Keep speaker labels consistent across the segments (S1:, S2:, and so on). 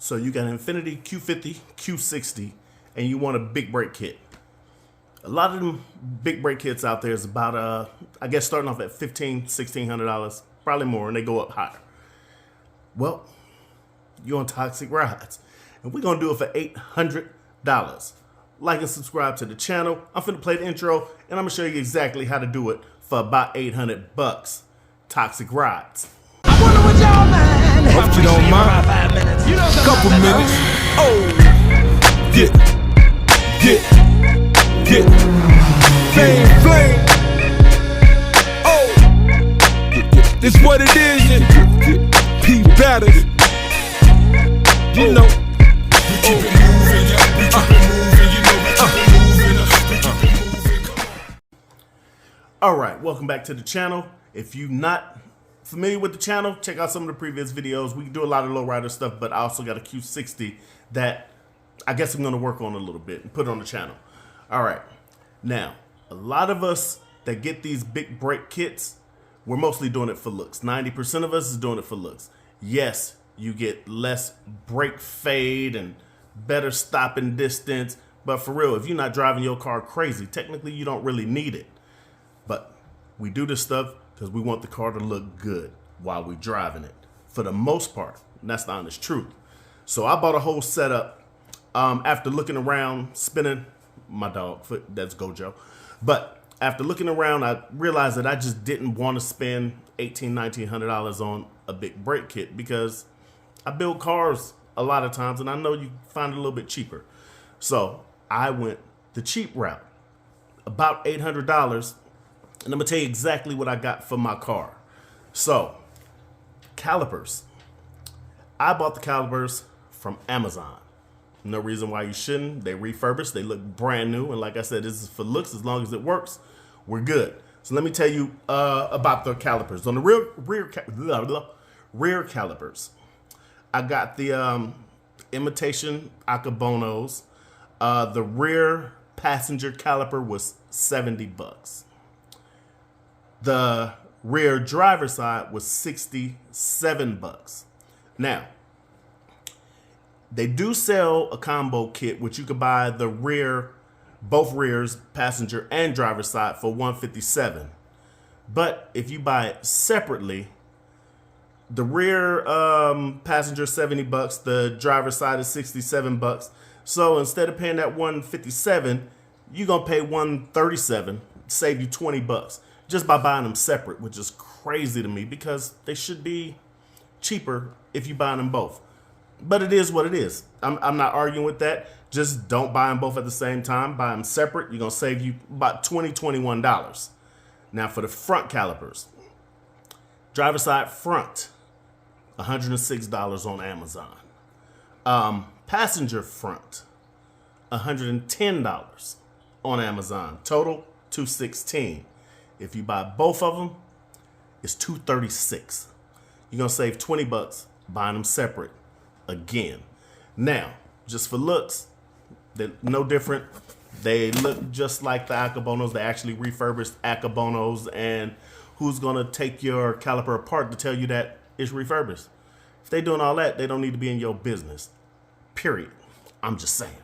S1: So you got an Infiniti Q50, Q60, and you want a big brake kit. A lot of them big brake kits out there is about, I guess starting off at $1,500, $1,600, probably more, and they go up higher. Well, you're on TOXXIC Rides, and we're gonna do it for $800. Like and subscribe to the channel. I'm finna play the intro, and I'm gonna show you exactly how to do it for about $800. TOXXIC Rides.
S2: I wonder what y'all mind.
S3: Hope you don't mind.
S2: 5 minutes. You know
S3: Couple minutes. Oh, get, flame. Oh, this what it is. P batters. You know.
S1: All right, welcome back to the channel. If you're not familiar with the channel, check out some of the previous videos. We do a lot of lowrider stuff, but I also got a Q60 that I guess I'm gonna work on a little bit and put on the channel. All right, now, a lot of us that get these big brake kits, we're mostly doing it for looks. 90% of us is doing it for looks. Yes, you get less brake fade and better stopping distance, but for real, if you're not driving your car crazy, technically you don't really need it. But we do this stuff because we want the car to look good while we're driving it, for the most part. And that's the honest truth. So I bought a whole setup after looking around, spinning my dog foot, that's Gojo. But after looking around, I realized that I just didn't want to spend $1,800, $1,900 on a big brake kit because I build cars a lot of times and I know you find it a little bit cheaper. So I went the cheap route, about $800. And I'm gonna tell you exactly what I got for my car. So, calipers. I bought the calipers from Amazon. No reason why you shouldn't. They refurbished, they look brand new. And like I said, this is for looks. As long as it works, we're good. So let me tell you about the calipers. On the rear calipers, I got the imitation AKEBONOs. The rear passenger caliper was $70. The rear driver side was $67. Now, they do sell a combo kit, which you could buy the rear, both rears, passenger and driver side, for $157. But if you buy it separately, the rear passenger $70, the driver side is $67. So instead of paying that $157, you're gonna pay $137, save you $20 just by buying them separate, which is crazy to me because they should be cheaper if you buy them both. But it is what it is. I'm not arguing with that. Just don't buy them both at the same time. Buy them separate. You're gonna save you about $20, $21. Now for the front calipers, driver side front, $106 on Amazon. Passenger front, $110 on Amazon. Total $216. If you buy both of them, it's $236. You're gonna save $20 buying them separate again. Now, just for looks, they're no different. They look just like the AKEBONOs. They actually refurbished AKEBONOs, and who's gonna take your caliper apart to tell you that it's refurbished? If they're doing all that, they don't need to be in your business. Period. I'm just saying.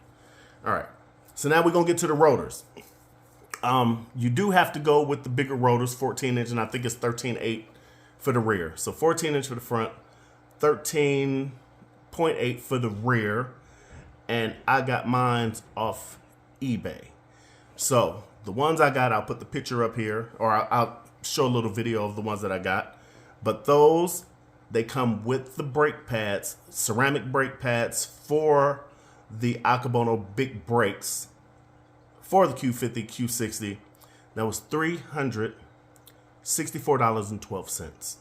S1: All right. So now we're gonna get to the rotors. You do have to go with the bigger rotors, 14-inch, and I think it's 13.8 for the rear. So 14-inch for the front, 13.8 for the rear, and I got mine off eBay. So the ones I got, I'll put the picture up here, or I'll show a little video of the ones that I got. But those, they come with the brake pads, ceramic brake pads for the AKEBONO big brakes. For the Q50, Q60, that was $364.12.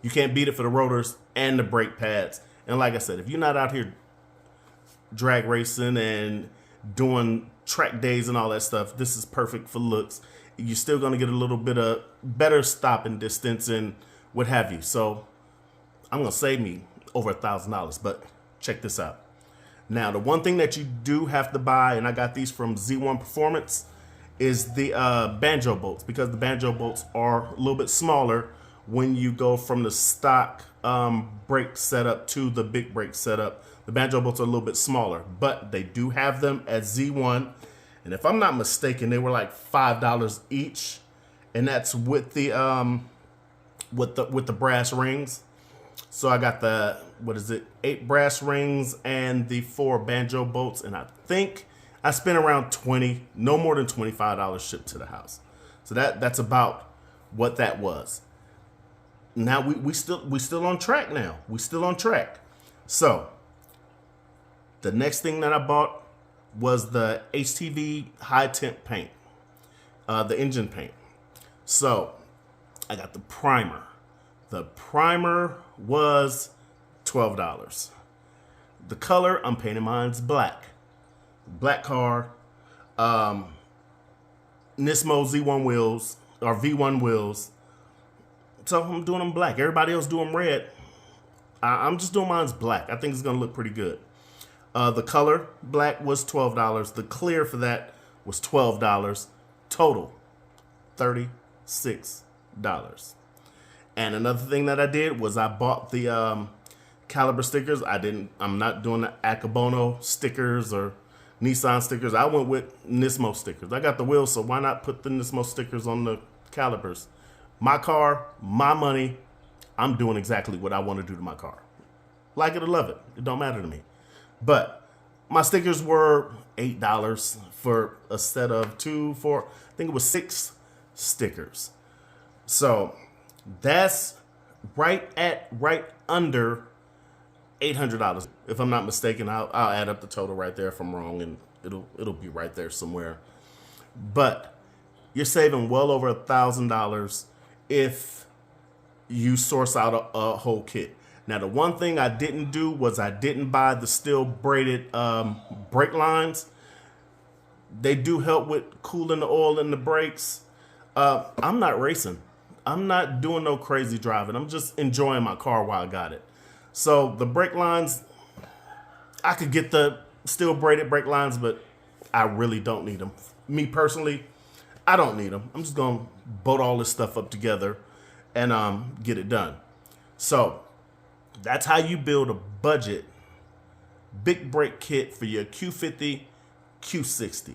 S1: You can't beat it for the rotors and the brake pads. And like I said, if you're not out here drag racing and doing track days and all that stuff, this is perfect for looks. You're still gonna get a little bit of better stopping distance and what have you. So I'm gonna save me over $1,000, but check this out. Now, the one thing that you do have to buy, and I got these from Z1 Performance, is the Banjo Bolts, because the Banjo Bolts are a little bit smaller when you go from the stock brake setup to the big brake setup. The Banjo Bolts are a little bit smaller, but they do have them at Z1. And if I'm not mistaken, they were like $5 each, and that's with the brass rings. So I got the 8 brass rings and the 4 Banjo Bolts, and I think I spent around no more than $25 shipped to the house. So that's about what that was. Now we still on track now. We still on track. So the next thing that I bought was the HTV high temp paint, the engine paint. So I got the primer. The primer was $12. The color, I'm painting mine's black. Black car. Nismo Z1 wheels, or V1 wheels. So I'm doing them black. Everybody else doing red. I'm just doing mine's black. I think it's going to look pretty good. The color, black, was $12. The clear for that was $12. Total, $36. And another thing that I did was I bought the Caliper stickers. I'm not doing the AKEBONO stickers or Nissan stickers. I went with Nismo stickers. I got the wheels, so why not put the Nismo stickers on the calipers? My car, my money. I'm doing exactly what I want to do to my car. Like it or love it. It don't matter to me. But my stickers were $8 for a set of 6 stickers. So that's right under $800. If I'm not mistaken, I'll add up the total right there if I'm wrong, and it'll be right there somewhere. But you're saving well over $1,000 if you source out a whole kit. Now, the one thing I didn't do was I didn't buy the steel braided brake lines. They do help with cooling the oil in the brakes. I'm not racing. I'm not doing no crazy driving. I'm just enjoying my car while I got it. So the brake lines, I could get the steel braided brake lines, but I really don't need them. Me personally, I don't need them. I'm just going to bolt all this stuff up together and get it done. So that's how you build a budget big brake kit for your Q50, Q60.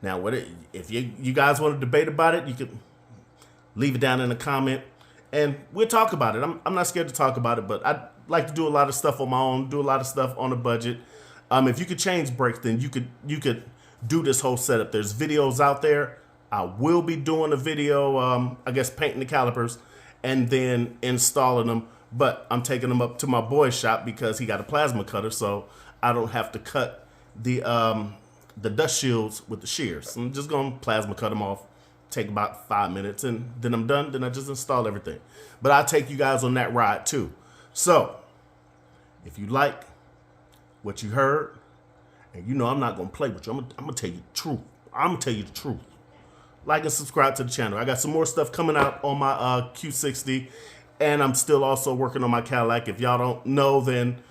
S1: Now, if you guys want to debate about it, you could leave it down in a comment, and we'll talk about it. I'm not scared to talk about it, but I like to do a lot of stuff on my own, do a lot of stuff on a budget. If you could change brakes, then you could do this whole setup. There's videos out there. I will be doing a video, I guess, painting the calipers and then installing them. But I'm taking them up to my boy's shop because he got a plasma cutter, so I don't have to cut the dust shields with the shears. I'm just going to plasma cut them off. Take about 5 minutes, and then I'm done. Then I just install everything. But I'll take you guys on that ride too. So if you like what you heard, and you know I'm not going to play with you, I'm going to tell you the truth. I'm going to tell you the truth. Like and subscribe to the channel. I got some more stuff coming out on my Q60. And I'm still also working on my Cadillac. If y'all don't know, then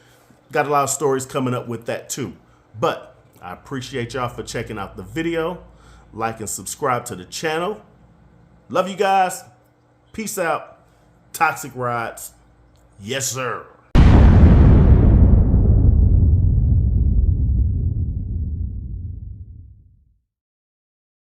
S1: got a lot of stories coming up with that too. But I appreciate y'all for checking out the video. Like and subscribe to the channel. Love you guys. Peace out. TOXXIC rides. Yes, sir.